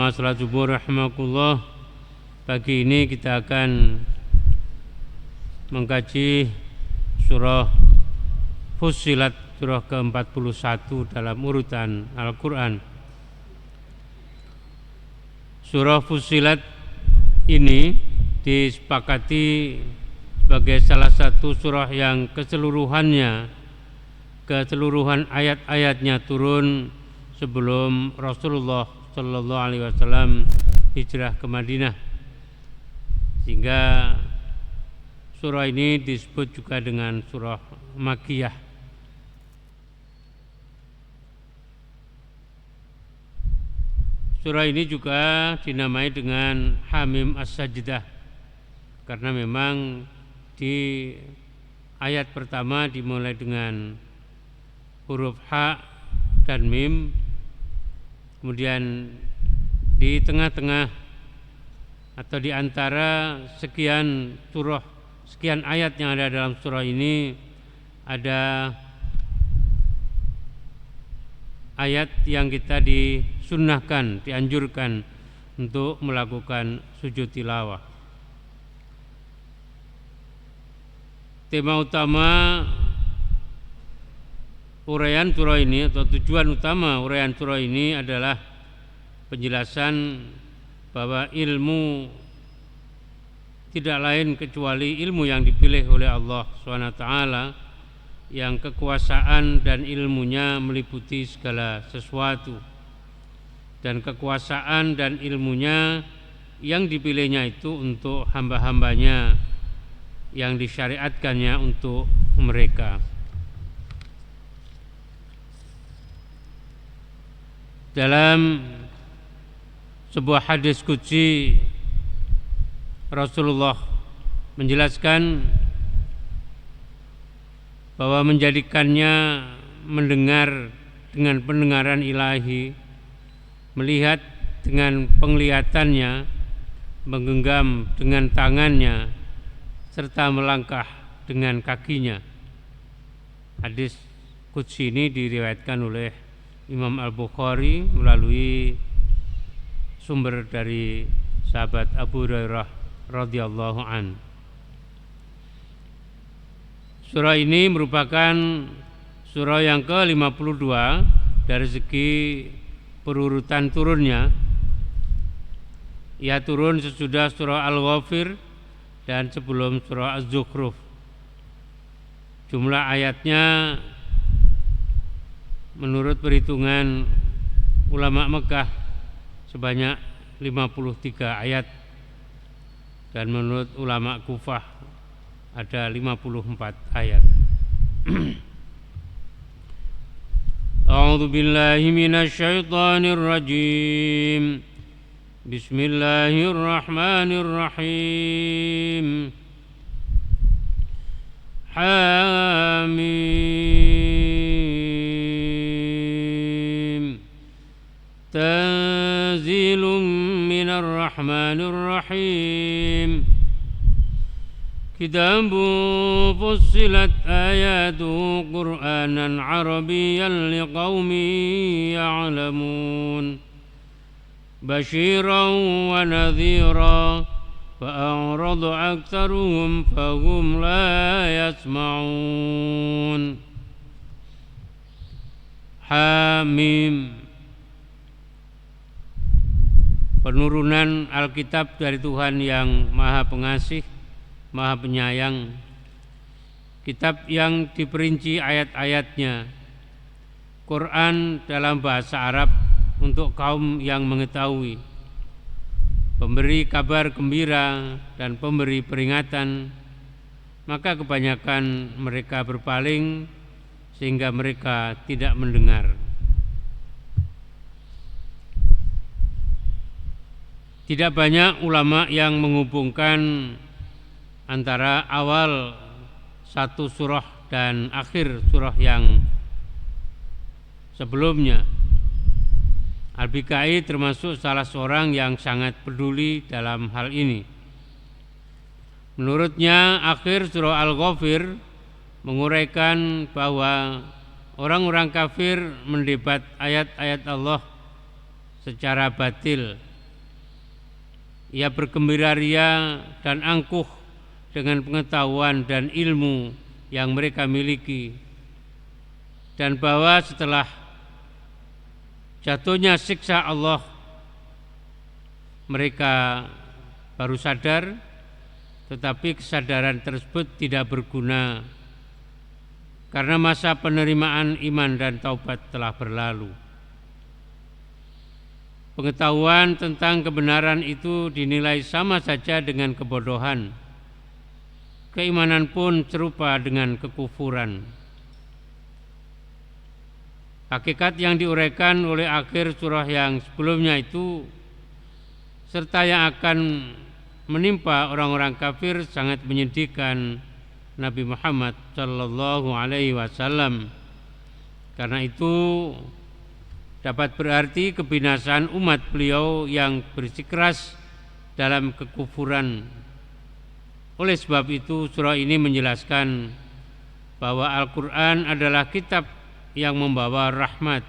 jamaah salat subuh rahimakumullah. Pagi ini kita akan mengkaji surah Fussilat, surah ke-41 dalam urutan Al-Quran. Surah Fussilat ini disepakati sebagai salah satu surah yang keseluruhan ayat-ayatnya turun sebelum Rasulullah Shallallahu Alaihi Wasallam hijrah ke Madinah, sehingga surah ini disebut juga dengan surah Makkiyah. Surah ini juga dinamai dengan Hamim As-Sajdah karena memang di ayat pertama dimulai dengan huruf H dan Mim. Kemudian di tengah-tengah atau di antara sekian ayat yang ada dalam surah ini ada ayat yang kita dianjurkan untuk melakukan sujud tilawah. Tema utama uraian surah ini atau tujuan utama uraian surah ini adalah penjelasan bahwa ilmu tidak lain kecuali ilmu yang dipilih oleh Allah SWT, yang kekuasaan dan ilmunya meliputi segala sesuatu, dan kekuasaan dan ilmunya yang dipilihnya itu untuk hamba-hambanya yang disyariatkannya untuk mereka. Dalam sebuah hadis qudsi, Rasulullah menjelaskan bahwa menjadikannya mendengar dengan pendengaran ilahi, melihat dengan penglihatannya, menggenggam dengan tangannya, serta melangkah dengan kakinya. Hadis qudsi ini diriwayatkan oleh Imam Al-Bukhari melalui sumber dari sahabat Abu Hurairah radhiyallahu an. Surah ini merupakan surah yang ke-52 dari segi perurutan turunnya. Ia turun sesudah surah Al-Ghafir dan sebelum surah Az-Zukhruf. Jumlah ayatnya menurut perhitungan ulama Mekah sebanyak 53 ayat, dan menurut ulama Kufah ada 54 ayat. A'udzu billahi minasy syaithanir rajim. Bismillahirrahmanirrahim. Hamim. Tanzilun minar rahmanir rahim. Kitabun fussilat ayatuhu Qur'anan Arabiyyan liqaumin ya'lamun. Basyiran wa nadhira fa'arada aktsaruhum fahum la yasma'un. Hamim. Penurunan Alkitab dari Tuhan yang Maha Pengasih, Maha Penyayang. Kitab yang diperinci ayat-ayatnya. Quran dalam bahasa Arab untuk kaum yang mengetahui, pemberi kabar gembira dan pemberi peringatan. Maka kebanyakan mereka berpaling sehingga mereka tidak mendengar. Tidak banyak ulama yang menghubungkan antara awal satu surah dan akhir surah yang sebelumnya. Al-Bikai termasuk salah seorang yang sangat peduli dalam hal ini. Menurutnya akhir surah Al-Ghafir menguraikan bahwa orang-orang kafir mendebat ayat-ayat Allah secara batil Ia bergembira ria dan angkuh dengan pengetahuan dan ilmu yang mereka miliki, dan bahwa setelah jatuhnya siksa Allah mereka baru sadar, tetapi kesadaran tersebut tidak berguna karena masa penerimaan iman dan taubat telah berlalu. Pengetahuan tentang kebenaran itu dinilai sama saja dengan kebodohan. Keimanan pun serupa dengan kekufuran. Hakikat yang diuraikan oleh akhir surah yang sebelumnya itu serta yang akan menimpa orang-orang kafir sangat menyedihkan Nabi Muhammad sallallahu alaihi wasallam. Karena itu dapat berarti kebinasaan umat beliau yang bersikeras dalam kekufuran. Oleh sebab itu surah ini menjelaskan bahwa Al-Quran adalah kitab yang membawa rahmat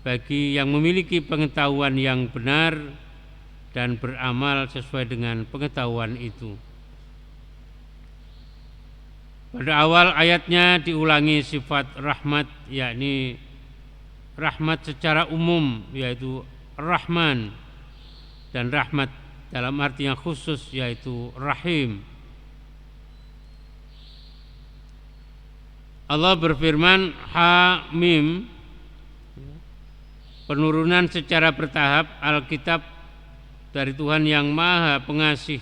bagi yang memiliki pengetahuan yang benar dan beramal sesuai dengan pengetahuan itu. Pada awal ayatnya diulangi sifat rahmat, yakni rahmat secara umum yaitu Rahman, dan rahmat dalam arti yang khusus yaitu Rahim. Allah berfirman Hamim, penurunan secara bertahap Alkitab dari Tuhan yang Maha Pengasih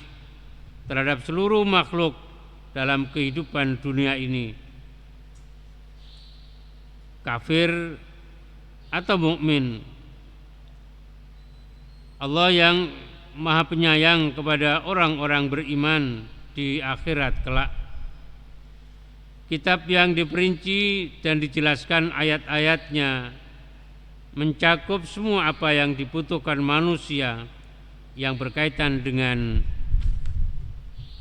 terhadap seluruh makhluk dalam kehidupan dunia ini, kafir atau mukmin. Allah yang Maha Penyayang kepada orang-orang beriman di akhirat kelak. Kitab yang diperinci dan dijelaskan ayat-ayatnya mencakup semua apa yang dibutuhkan manusia yang berkaitan dengan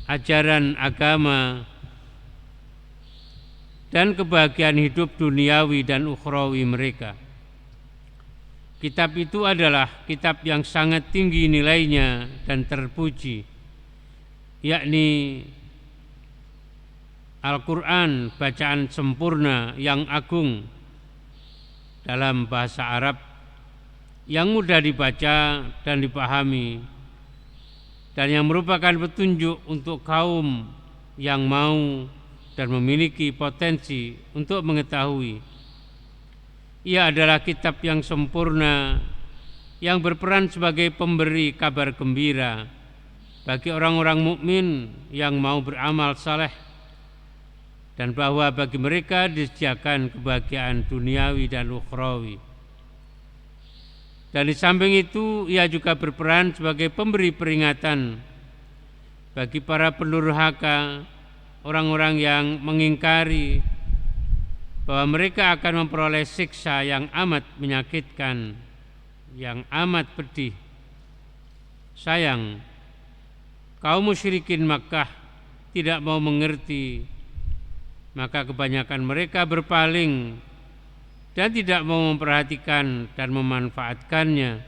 ajaran agama dan kebahagiaan hidup duniawi dan ukhrawi mereka. Kitab itu adalah kitab yang sangat tinggi nilainya dan terpuji, yakni Al-Quran, bacaan sempurna yang agung dalam bahasa Arab, yang mudah dibaca dan dipahami, dan yang merupakan petunjuk untuk kaum yang mau dan memiliki potensi untuk mengetahui. Ia adalah kitab yang sempurna yang berperan sebagai pemberi kabar gembira bagi orang-orang mukmin yang mau beramal saleh, dan bahwa bagi mereka disediakan kebahagiaan duniawi dan ukhrawi. Dan di samping itu ia juga berperan sebagai pemberi peringatan bagi para pendurhaka, orang-orang yang mengingkari bahwa mereka akan memperoleh siksa yang amat menyakitkan, yang amat pedih. Sayang, kaum musyrikin Makkah tidak mau mengerti, maka kebanyakan mereka berpaling dan tidak mau memperhatikan dan memanfaatkannya,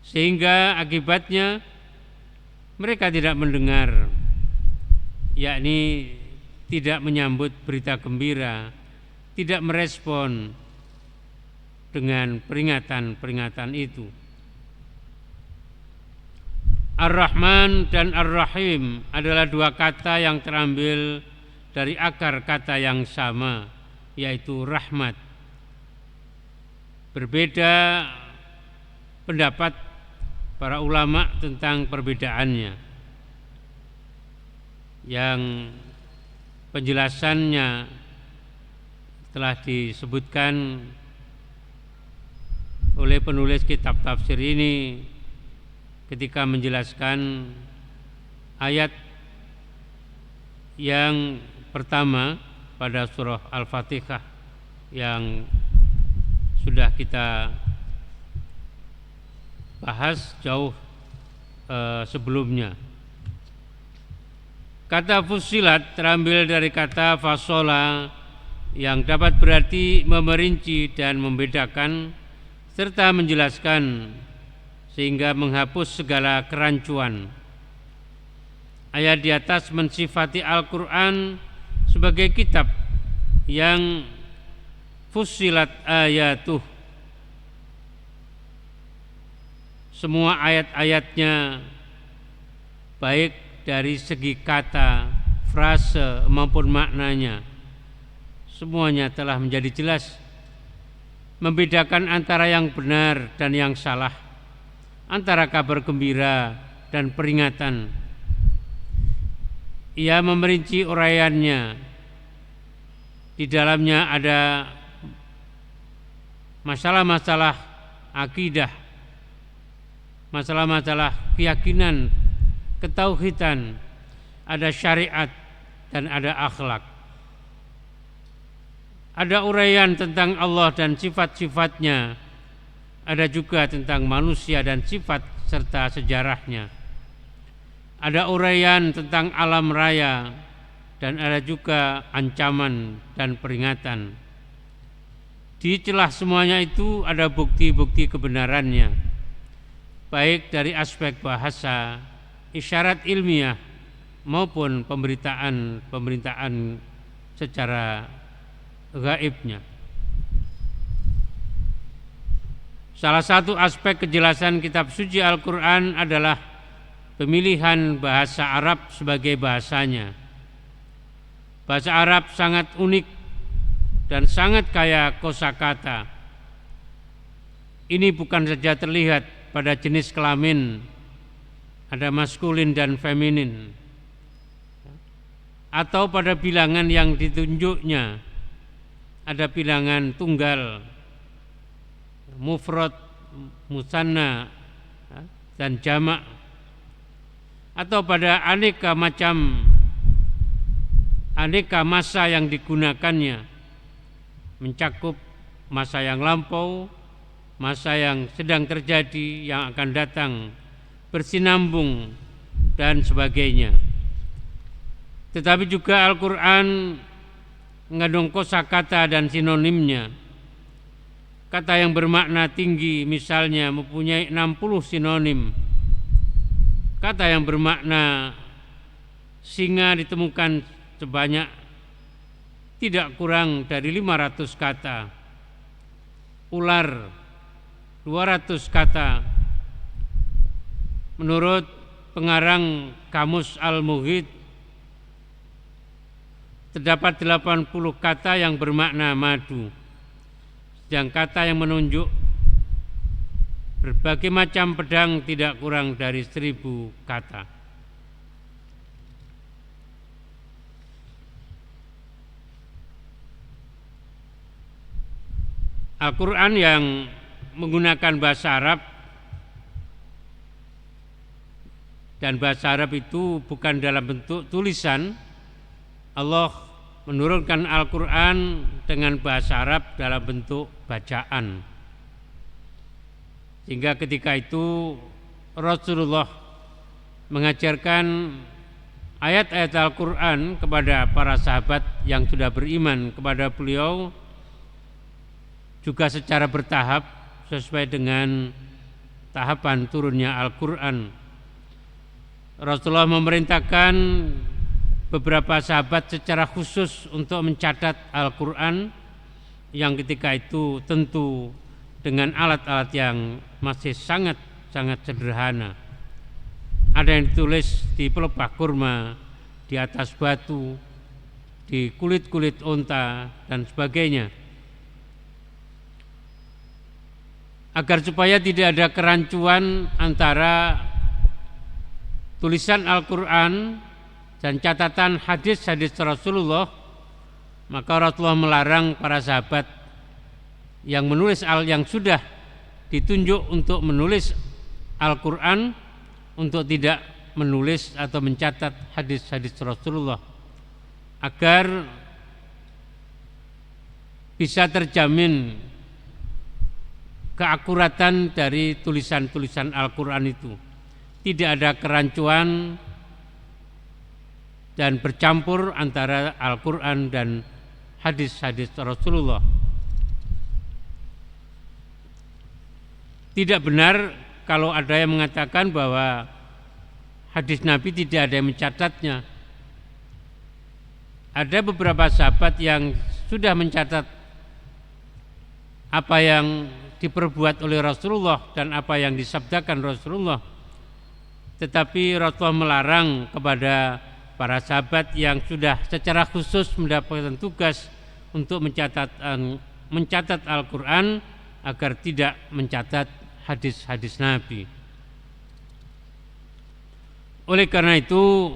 sehingga akibatnya mereka tidak mendengar, yakni tidak menyambut berita gembira, tidak merespon dengan peringatan-peringatan itu. Ar-Rahman dan Ar-Rahim adalah dua kata yang terambil dari akar kata yang sama, yaitu rahmat. Berbeda pendapat para ulama tentang perbedaannya, yang penjelasannya telah disebutkan oleh penulis kitab tafsir ini ketika menjelaskan ayat yang pertama pada surah Al-Fatihah yang sudah kita bahas jauh sebelumnya. Kata fusilat terambil dari kata fasola yang dapat berarti memerinci dan membedakan serta menjelaskan, sehingga menghapus segala kerancuan. Ayat di atas mensifati Al-Quran sebagai kitab yang fussilat ayatuh, semua ayat-ayatnya baik dari segi kata, frase maupun maknanya, semuanya telah menjadi jelas, membedakan antara yang benar dan yang salah, antara kabar gembira dan peringatan. Ia memerinci uraiannya. Di dalamnya ada masalah-masalah akidah, masalah-masalah keyakinan, ketauhidan, ada syariat dan ada akhlak. Ada uraian tentang Allah dan sifat-sifatnya, ada juga tentang manusia dan sifat serta sejarahnya. Ada uraian tentang alam raya dan ada juga ancaman dan peringatan. Di celah semuanya itu ada bukti-bukti kebenarannya, baik dari aspek bahasa, isyarat ilmiah maupun pemberitaan secara gaibnya. Salah satu aspek kejelasan kitab suci Al-Quran adalah pemilihan bahasa Arab sebagai bahasanya. Bahasa Arab sangat unik dan sangat kaya kosakata. Ini bukan saja terlihat pada jenis kelamin, ada maskulin dan feminin, atau pada bilangan yang ditunjuknya, ada bilangan tunggal, mufrad, musanna, dan jamak, atau pada aneka masa yang digunakannya, mencakup masa yang lampau, masa yang sedang terjadi, yang akan datang, bersinambung, dan sebagainya. Tetapi juga Al-Quran mengandung kosakata dan sinonimnya. Kata yang bermakna tinggi misalnya mempunyai 60 sinonim. Kata yang bermakna singa ditemukan sebanyak tidak kurang dari 500 kata. Ular 200 kata. Menurut pengarang Kamus Al-Muhit, terdapat 80 kata yang bermakna madu. Sedang kata yang menunjuk berbagai macam pedang tidak kurang dari 1000 kata. Al-Quran yang menggunakan bahasa Arab, dan bahasa Arab itu bukan dalam bentuk tulisan. Allah menurunkan Al-Quran dengan bahasa Arab dalam bentuk bacaan. Sehingga ketika itu Rasulullah mengajarkan ayat-ayat Al-Quran kepada para sahabat yang sudah beriman kepada beliau, juga secara bertahap sesuai dengan tahapan turunnya Al-Quran. Rasulullah memerintahkan beberapa sahabat secara khusus untuk mencatat Al-Quran, yang ketika itu tentu dengan alat-alat yang masih sangat sederhana. Ada yang ditulis di pelepah kurma, di atas batu, di kulit-kulit unta, dan sebagainya. Agar supaya tidak ada kerancuan antara tulisan Al-Quran dan catatan hadis-hadis Rasulullah, maka Rasulullah melarang para sahabat yang menulis yang sudah ditunjuk untuk menulis Al-Quran untuk tidak menulis atau mencatat hadis-hadis Rasulullah, agar bisa terjamin keakuratan dari tulisan-tulisan Al-Quran itu, tidak ada kerancuan dan bercampur antara Al-Quran dan hadis-hadis Rasulullah. Tidak benar kalau ada yang mengatakan bahwa hadis Nabi tidak ada yang mencatatnya. Ada beberapa sahabat yang sudah mencatat apa yang diperbuat oleh Rasulullah dan apa yang disabdakan Rasulullah. Tetapi Rasulullah melarang kepada para sahabat yang sudah secara khusus mendapatkan tugas untuk mencatat Al-Quran agar tidak mencatat hadis-hadis Nabi. Oleh karena itu,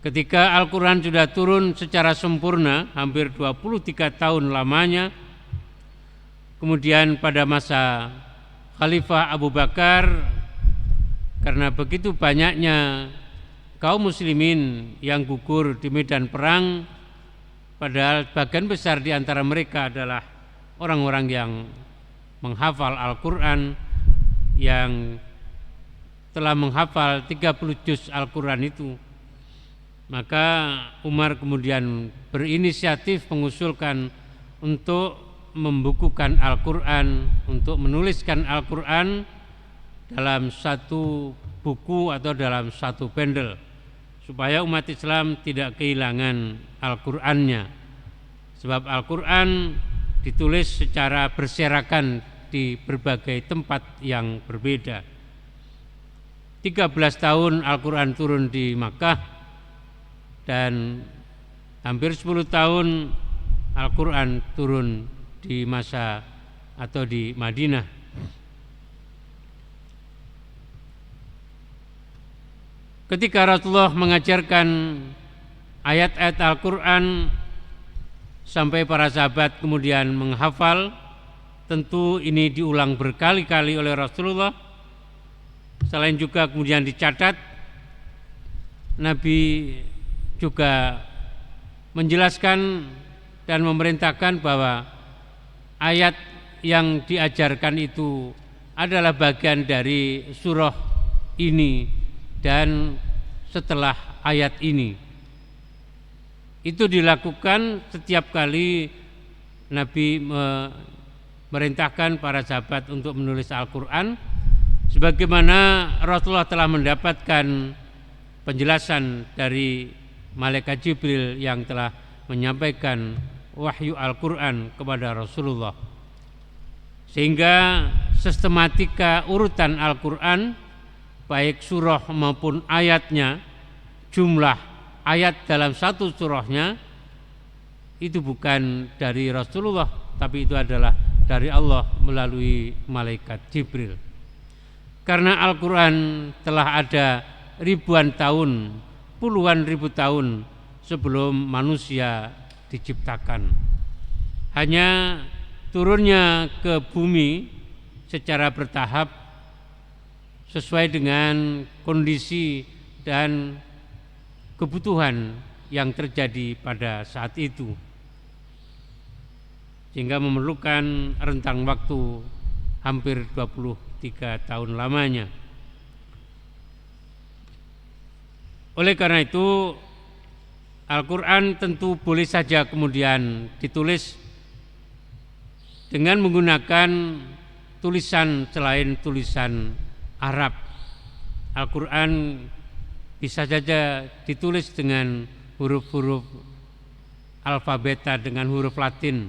ketika Al-Quran sudah turun secara sempurna, hampir 23 tahun lamanya, kemudian pada masa Khalifah Abu Bakar, karena begitu banyaknya kaum muslimin yang gugur di medan perang, padahal bagian besar di antara mereka adalah orang-orang yang menghafal Al-Quran, yang telah menghafal 30 juz Al-Quran itu. Maka Umar kemudian berinisiatif mengusulkan untuk membukukan Al-Quran, untuk menuliskan Al-Quran dalam satu buku atau dalam satu bundle, supaya umat Islam tidak kehilangan Al-Qurannya. Sebab Al-Quran ditulis secara berserakan di berbagai tempat yang berbeda. 13 tahun Al-Quran turun di Makkah, dan hampir 10 tahun Al-Quran turun di masa atau di Madinah. Ketika Rasulullah mengajarkan ayat-ayat Al-Quran sampai para sahabat kemudian menghafal, tentu ini diulang berkali-kali oleh Rasulullah. Selain juga kemudian dicatat, Nabi juga menjelaskan dan memerintahkan bahwa ayat yang diajarkan itu adalah bagian dari surah ini dan setelah ayat ini. Itu dilakukan setiap kali Nabi memerintahkan para sahabat untuk menulis Al-Quran, sebagaimana Rasulullah telah mendapatkan penjelasan dari malaikat Jibril yang telah menyampaikan wahyu Al-Quran kepada Rasulullah. Sehingga sistematika urutan Al-Quran, baik surah maupun ayatnya, jumlah ayat dalam satu surahnya, itu bukan dari Rasulullah, tapi itu adalah dari Allah melalui malaikat Jibril. Karena Al-Quran telah ada ribuan tahun, puluhan ribu tahun sebelum manusia diciptakan. Hanya turunnya ke bumi secara bertahap sesuai dengan kondisi dan kebutuhan yang terjadi pada saat itu, sehingga memerlukan rentang waktu hampir 23 tahun lamanya. Oleh karena itu, Al-Quran tentu boleh saja kemudian ditulis dengan menggunakan tulisan selain tulisan Arab. Al-Quran bisa saja ditulis dengan huruf-huruf alfabeta, dengan huruf Latin.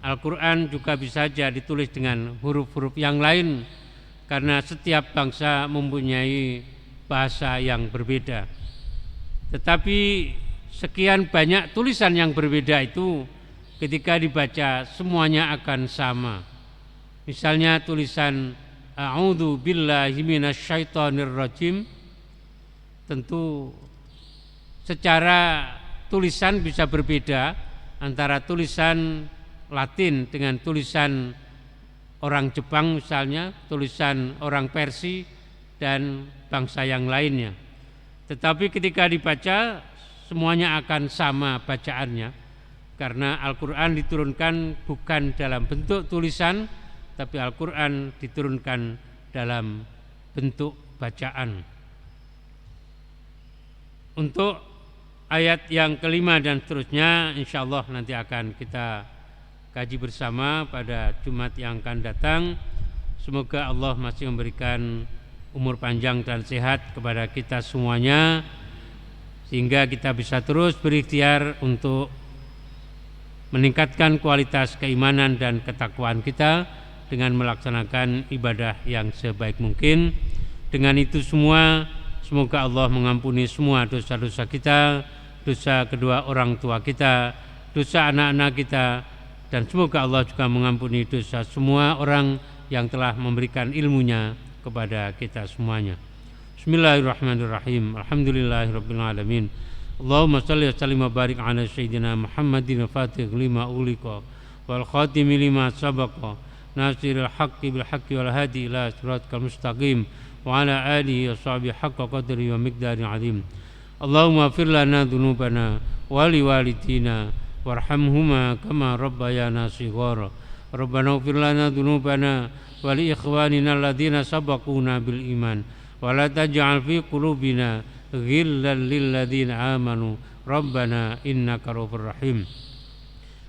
Al-Quran juga bisa saja ditulis dengan huruf-huruf yang lain, karena setiap bangsa mempunyai bahasa yang berbeda. Tetapi sekian banyak tulisan yang berbeda itu ketika dibaca semuanya akan sama. Misalnya tulisan A'udzu billahi minasyaitonir rajim, tentu secara tulisan bisa berbeda antara tulisan Latin dengan tulisan orang Jepang misalnya, tulisan orang Persia dan bangsa yang lainnya. Tetapi ketika dibaca semuanya akan sama bacaannya, karena Al-Quran diturunkan bukan dalam bentuk tulisan, tapi Al-Quran diturunkan dalam bentuk bacaan. Untuk ayat yang kelima dan seterusnya, insya Allah nanti akan kita kaji bersama pada Jumat yang akan datang. Semoga Allah masih memberikan umur panjang dan sehat kepada kita semuanya, sehingga kita bisa terus berikhtiar untuk meningkatkan kualitas keimanan dan ketakwaan kita dengan melaksanakan ibadah yang sebaik mungkin. Dengan itu semua, semoga Allah mengampuni semua dosa-dosa kita, dosa kedua orang tua kita, dosa anak-anak kita, dan semoga Allah juga mengampuni dosa semua orang yang telah memberikan ilmunya kepada kita semuanya. Bismillahirrahmanirrahim. Alhamdulillahirabbil alamin. Allahumma shalli wa sallim wa barik ala sayyidina Muhammadin al-Fatih lima uliqa wal khatimi lima sabaqa nasiril haqqi bil haqqi wal hadi ila siratal mustaqim wa ala alihi wa sahbihi haqqa qadri wa miqdarin azim. Allahumma fir lana dzunubana wa liwalidina warhamhuma kama rabbayana shighara. Rabbana ighfir lana dzunubana wa li ikhwanina alladziina sabaquna bil iman wa la taj'al fi qulubina ghillan lil ladziina amanu rabbana innaka ra'ufur rahim.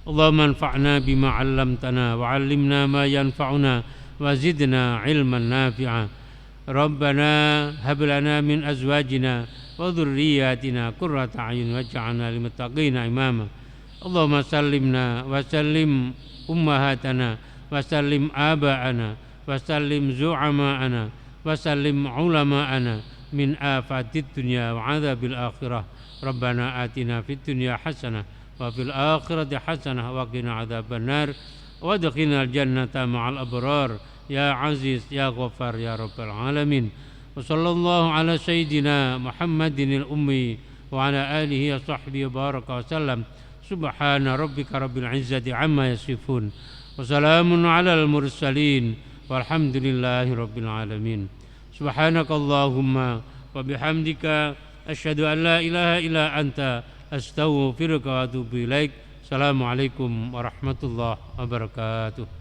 Allahumma anfa'na bima 'allamtana wa 'allimna ma yanfa'una wa zidna 'ilman nafi'a. Rabbana hab lana min azwajina wa dhurriyyatina qurrata a'yun waj'alna lil muttaqina imama. Allahumma sallimna wa sallim ummahatana wa sallim aba'ana wa sallim zu'ama'ana wa sallim ulama'ana min afatid dunya wa adzabil akhirah. Rabbana atina fid dunya hasanah wa fil akhirati hasanah wa qina adzabannar wa adkhilnal jannata ma'al abrar ya aziz ya ghaffar ya rabbal alamin. Wa sallallahu ala sayyidina Muhammadinil ummi wa ala alihi wa sahbihi baraka wa sallam. Subhana rabbika rabbil izzati amma yasifun wa salamun alal mursalin walhamdulillahi rabbil alamin. Subhanakallahumma wa bihamdika asyhadu an la ilaha illa anta astaghfiruka wa atubu ilaik. Assalamualaikum warahmatullahi wabarakatuh.